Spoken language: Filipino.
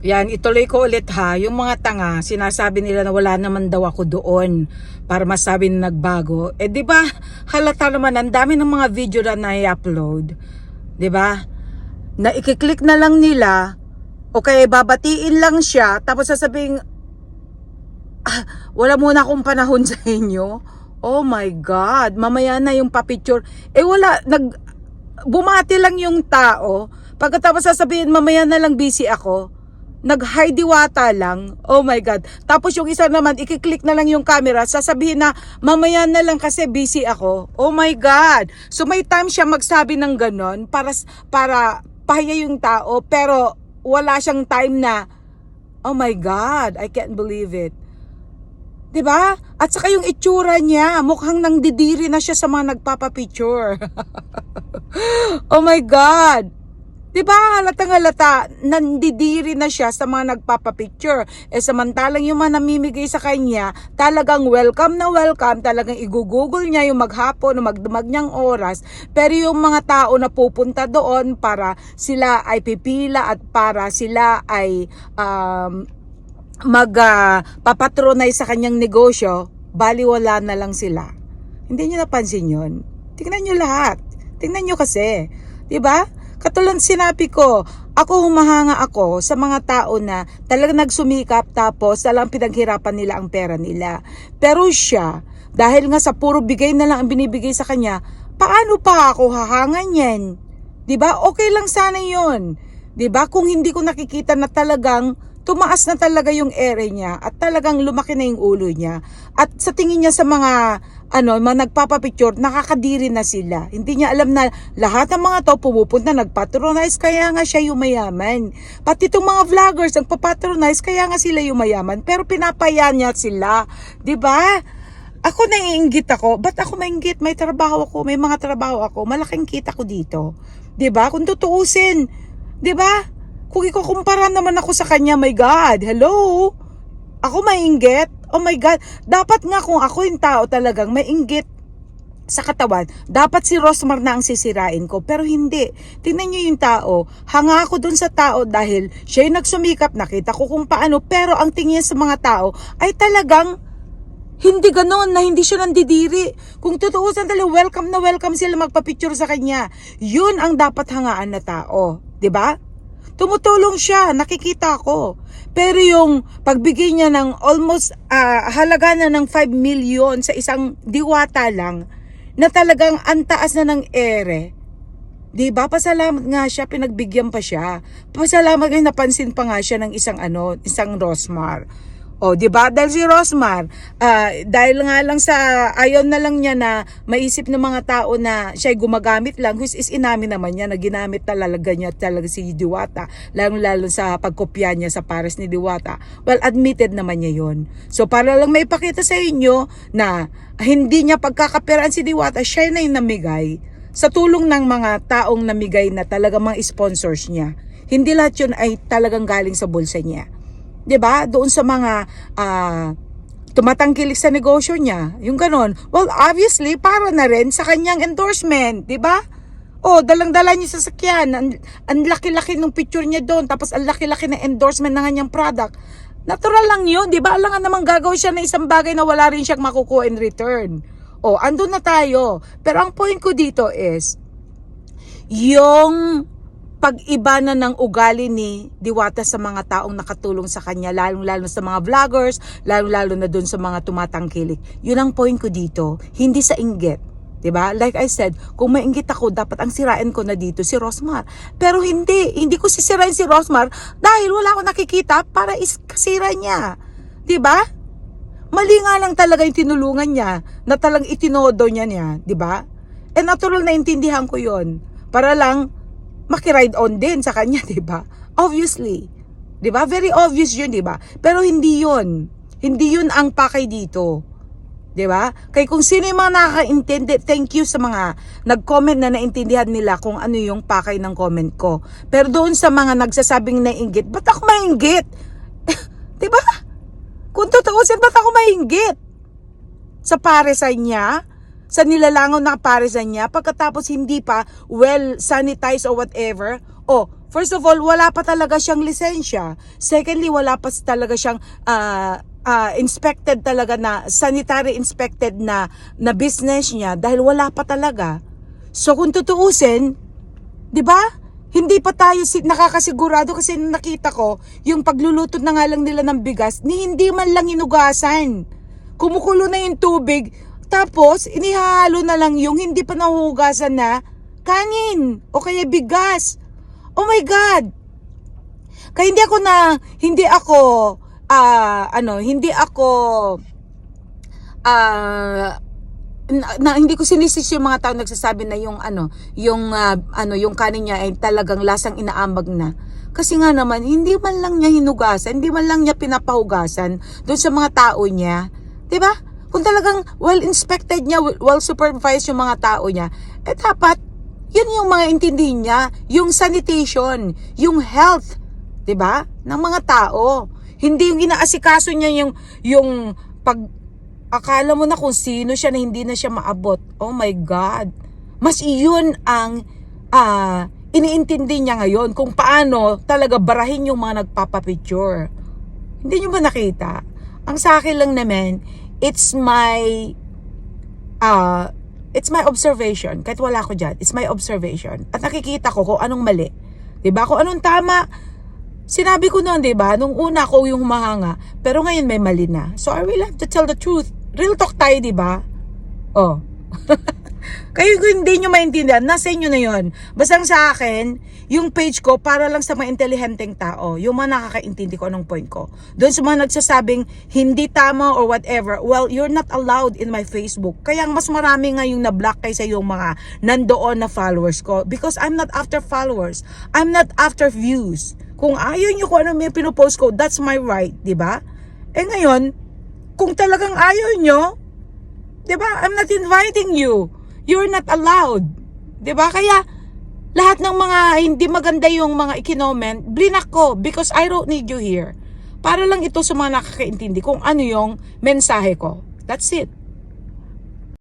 Yan, ituloy ko ulit ha. Yung mga tanga, sinasabi nila na wala naman daw ako doon para masabi na nagbago. Eh di ba? Halata naman ang dami ng mga video na na-upload. Di ba? Na ikiklik na lang nila o kaya babatiin lang siya tapos sasabihin, wala muna akong panahon sa inyo. Oh my God, mamaya na yung papicture. Eh wala, bumati lang yung tao. Pagkatapos sasabihin, mamaya na lang busy ako. Nag-high diwata lang. Oh my God. Tapos yung isa naman, ikiklik na lang yung camera, sasabihin na, mamaya na lang kasi busy ako. Oh my God. So may time siya magsabi ng ganon para pahiya yung tao, pero wala siyang time na, oh my God, I can't believe it. 'Di ba? At saka yung itsura niya, mukhang nangdidiri na siya sa mga nagpapapicture. Oh my God. 'Di ba? Halatang halata, nandidiri na siya sa mga nagpapapicture. Eh samantalang yung mga namimigay sa kanya, talagang welcome na welcome, talagang igugugol niya yung maghapon o magdamag niyang oras. Pero yung mga tao na pupunta doon para sila ay pipila at para sila ay papatronize sa kanyang negosyo, baliwala na lang sila. Hindi niyo napansin yun? Tingnan niyo lahat. Tingnan niyo kasi. 'Di ba? Katulad sinabi ko, ako humahanga ako sa mga tao na talagang nagsumikap tapos talagang pinaghirapan nila ang pera nila. Pero siya, dahil nga sa puro bigay na lang ang binibigay sa kanya, paano pa ako hahanga niyan? 'Di ba? Okay lang sana 'yon. 'Di ba? Kung hindi ko nakikita na talagang tumaas na talaga yung ere niya at talagang lumaki na yung ulo niya. At sa tingin niya sa mga mga nagpapapicture, nakakadiri na sila. Hindi niya alam na lahat ng mga to pumupunta, nagpatronize, kaya nga siya yumayaman. Pati itong mga vloggers, nagpapatronize, kaya nga sila yumayaman. Pero pinapaya niya sila. 'Di ba? Ako naiinggit ako. Ba't ako mainggit? May trabaho ako, may mga trabaho ako. Malaking kita ko dito. 'Di ba? Kung tutuusin, 'di ba? Kung ikukumpara naman ako sa kanya, my God, hello? Ako mainggit? Oh my God, dapat nga kung ako yung tao talagang mainggit sa katawan, dapat si Rosmar na ang sisirain ko, pero hindi. Tingnan niyo yung tao, hanga ako dun sa tao dahil siya yung nagsumikap, nakita ko kung paano, pero ang tingin sa mga tao ay talagang hindi ganon, na hindi siya nandidiri. Kung tutuusan talaga, welcome na welcome sila magpa-picture sa kanya. Yun ang dapat hangaan na tao, 'di ba? Tumutulong siya, nakikita ko. Pero yung pagbigay niya ng almost halaga na ng 5 million sa isang diwata lang, na talagang antaas na ng ere. 'Di ba? Pasalamat nga siya, pinagbigyan pa siya. Pasalamat nga, napansin pa nga siya ng isang Rosmar. O, 'di ba? Dahil si Rosmar, dahil nga lang sa ayon na lang niya na maisip ng mga tao na siya ay gumagamit lang, which is inamin naman niya na ginamit talaga niya talaga si Diwata, lalo sa pagkopya niya sa pares ni Diwata. Well, admitted naman niya 'yon. So para lang maipakita sa inyo na hindi niya pagkakaperaan si Diwata, siya na yung namigay sa tulong ng mga taong namigay na talaga mga sponsors niya. Hindi lahat 'yun ay talagang galing sa bulsa niya. 'Di ba? Doon sa mga tumatangkilik sa negosyo niya, yung ganon. Well, obviously, para na rin sa kanyang endorsement, 'di ba? Oh, dalang-dala niya sa sasakyan, ang laki-laki ng picture niya doon, tapos ang laki-laki ng endorsement ng kanyang product. Natural lang 'yun, 'di ba? Alangan namang gagawin siya ng isang bagay na wala rin siyang makukuha in return. Oh, andun na tayo. Pero ang point ko dito is yung pag-iba na ng ugali ni Diwata sa mga taong nakatulong sa kanya, lalong-lalo sa mga vloggers, lalong-lalo na dun sa mga tumatangkilik. Yun ang point ko dito, hindi sa inggit. 'Di ba? Like I said, kung mainggit ako, dapat ang sirain ko na dito si Rosmar. Pero hindi ko sisirain si Rosmar dahil wala akong nakikita para iskasira niya. 'Di ba? Mali nga lang talaga yung tinulungan niya, na talagang itinodo niya, 'di ba? Eh natural na intindihan ko 'yon. Para lang maki-ride on din sa kanya, 'di ba? Obviously. 'Di ba? Very obvious 'yun, 'di ba? Pero hindi 'yun. Hindi 'yun ang pakay dito. 'Di ba? Kaya kung sino yung mga nakakaintindi, thank you sa mga nag-comment na naintindihan nila kung ano yung pakay ng comment ko. Pero doon sa mga nagsasabing nainggit, ba't ako mainggit? 'Di ba? Kung tutuusin, ba't ako mainggit? Sa paresan niya, sa nilalangaw na paresan niya, pagkatapos hindi pa well sanitized or whatever, First of all, wala pa talaga siyang lisensya. Secondly, wala pa talaga siyang inspected talaga na, sanitary inspected na business niya dahil wala pa talaga. So kung tutuusin, 'di ba? Hindi pa tayo nakakasigurado kasi nakita ko yung pagluluto na nga lang nila ng bigas, ni hindi man lang hinugasan. Kumukulo na yung tubig, tapos inihalo na lang yung hindi pa nahuhugasan na kanin o kaya bigas. Oh my God! Kaya hindi ko sinisisi yung mga tao nagsasabi na yung kanin niya ay talagang lasang inaambag na. Kasi nga naman, hindi man lang niya hinugasan, hindi man lang niya pinapahugasan doon sa mga tao niya. 'Di ba? Kung talagang well-inspected niya, well-supervised yung mga tao niya, dapat, yun yung mga intindihin niya, yung sanitation, yung health, 'di ba? Ng mga tao. Hindi yung inaasikaso niya yung pag akala mo na kung sino siya na hindi na siya maabot. Oh my God. Mas iyon ang iniintindi niya ngayon kung paano talaga barahin yung mga nagpapapicture. Hindi niyo ba nakita? Ang sa akin lang naman, it's my observation. Kahit wala ko dyan, it's my observation. At nakikita ko kung anong mali. Diba? Kung anong tama. Sinabi ko noon, diba? Nung una ko yung humahanga. Pero ngayon may mali na. So I will have to tell the truth. Real talk tayo, diba? Oh. Kayo kung hindi nyo maintindihan, nasa inyo na yun. Basta sa akin, yung page ko para lang sa mga intelihenteng tao. Yung mga nakakaintindi ko anong point ko. Doon sa mga nagsasabing hindi tama or whatever, well, you're not allowed in my Facebook. Kaya mas marami nga yung na-block kaysa yung mga nandoon na followers ko. Because I'm not after followers. I'm not after views. Kung ayaw nyo kung ano may pinopost ko, that's my right, di ba? Ngayon, kung talagang ayaw nyo, di ba? I'm not inviting you. You're not allowed. Di ba? Kaya, lahat ng mga hindi maganda yung mga ikinoment, blinak ko because I don't need you here. Para lang ito sa mga nakakaintindi kung ano yung mensahe ko. That's it.